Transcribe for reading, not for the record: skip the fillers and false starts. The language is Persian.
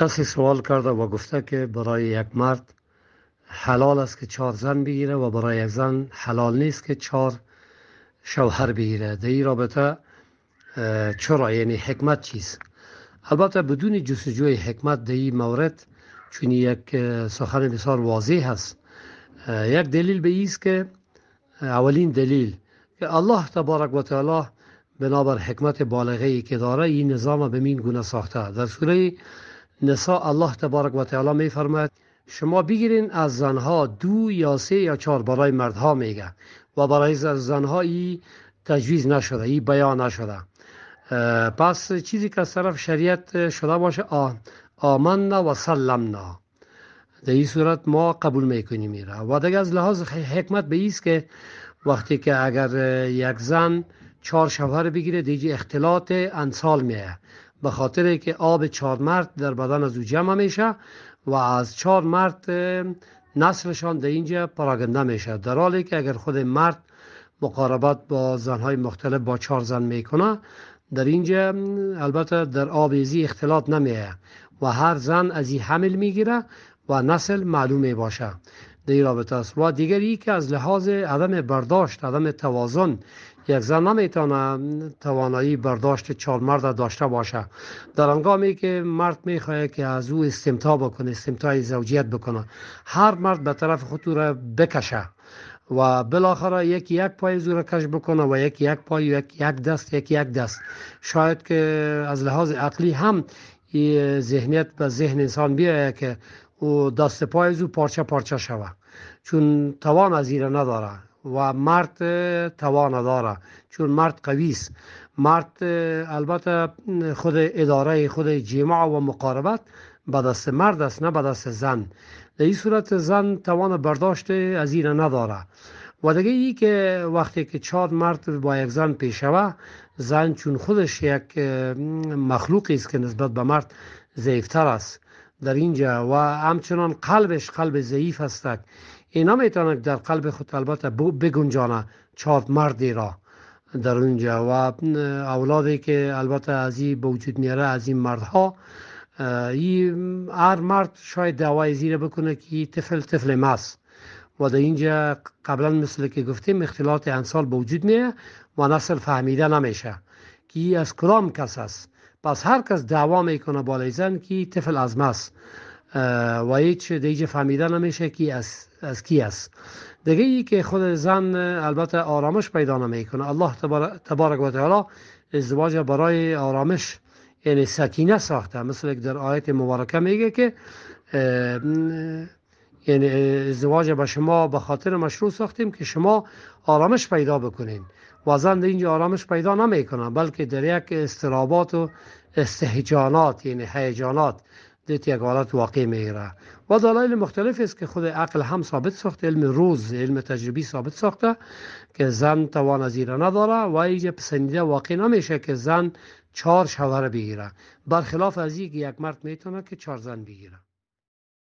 کسی سوال کرده و گفته که برای یک مرد حلال است که 4 زن بگیره و برای یک زن حلال نیست که 4 شوهر بگیره. در این رابطه چرا، یعنی حکمت چیست؟ البته بدون جستجوی حکمت در این مورد، چون یک سخن بسیار واضح است. یک دلیل به است که اولین دلیل که الله تبارک و تعالی بنابر حکمت بالغه ای که داره این نظام به این گونه ساخته. در سوره نساء الله تبارک و تعالی می فرماید شما بگیرین از زنها 2 یا 3 یا 4، برای مردها میگه، و برای زنها این تجویز نشده، این بیان نشده. پس چیزی که از طرف شریعت شده باشه آمنا و سلمنا، در این صورت ما قبول میکنیم میره. و دیگه از لحاظ حکمت به ایست که وقتی که اگر یک زن 4 شوهر بگیره دیگه اختلاط انسال میه، به خاطر که آب 4 مرد در بدن از او جمع میشه و از 4 مرد نسلشان در اینجا پراگنده میشه، در حالی که اگر خود مرد مقاربت با زنهای مختلف با 4 زن میکنه، در اینجا البته در آب ازی اختلاط نمیه و هر زن از این حمل میگیره و نسل معلوم باشه. در این رابطه است. و دیگری که از لحاظ عدم برداشت، عدم توازن، یک زن نمیتونه توانایی برداشت 4 مرد داشته باشه. در هنگامی که مرد میخواه که از او استمتاع بکنه، استمتاع زوجیت بکنه، هر مرد به طرف خود را بکشه و بالاخره یک پای زور کش بکنه و یک پای، یک دست. شاید که از لحاظ عقلی هم ذهنیت به ذهن انسان بیاید که او دست پای زو پارچه شود، چون توان از ایره نداره و مرد توان داره، چون مرد قوی است. مرد البته خود اداره خود جماع و مقاربت به دست مرد است، نه به دست زن. در این صورت زن توان برداشت از ایره نداره. و دیگه ای که وقتی که 4 مرد با یک زن پیشوه، زن چون خودش یک مخلوقی است که نسبت به مرد ضعیفتر است در اینجا و همچنان قلبش قلب ضعیف است، اینا میتونه در قلب خود البته بگنجانه 4 مردی را در اونجا و اولادی که البته از این به وجود میاره از این مردها، هر مرد شاید دعوای زیر بکنه که طفل ماست و در اینجا قبلا مثل که گفتیم اختلاط انسال به وجود میه و نسل فهمیده نمیشه که از کدام کس است. پس هر کس دعوا میکنه بالای زن که طفل از ماست و هیچ دیگه فهمیده نمیشه که از کی است. دیگه ای که خود زن البته آرامش پیدا نمیکنه. الله تبارک و تعالی ازدواج برای آرامش یعنی سکینه ساخته، مثل که در آیت مبارکه میگه که یعنی ازدواج با شما به خاطر مشروع ساختیم که شما آرامش پیدا بکنین. و زن اینجا آرامش پیدا نمیکنه، بلکه در یک اضطرابات و استهجانات یعنی هیجانات دیت یک حالت واقع میگیره. و دلایل مختلف است که خود عقل هم ثابت ساخته، علم تجربی ثابت ساخته که زن توان از ایره نداره و اینجا پسندیده واقع نمیشه که زن 4 شوهر بگیره، برخلاف از این که یک مرد میتونه که 4 زن بگیره.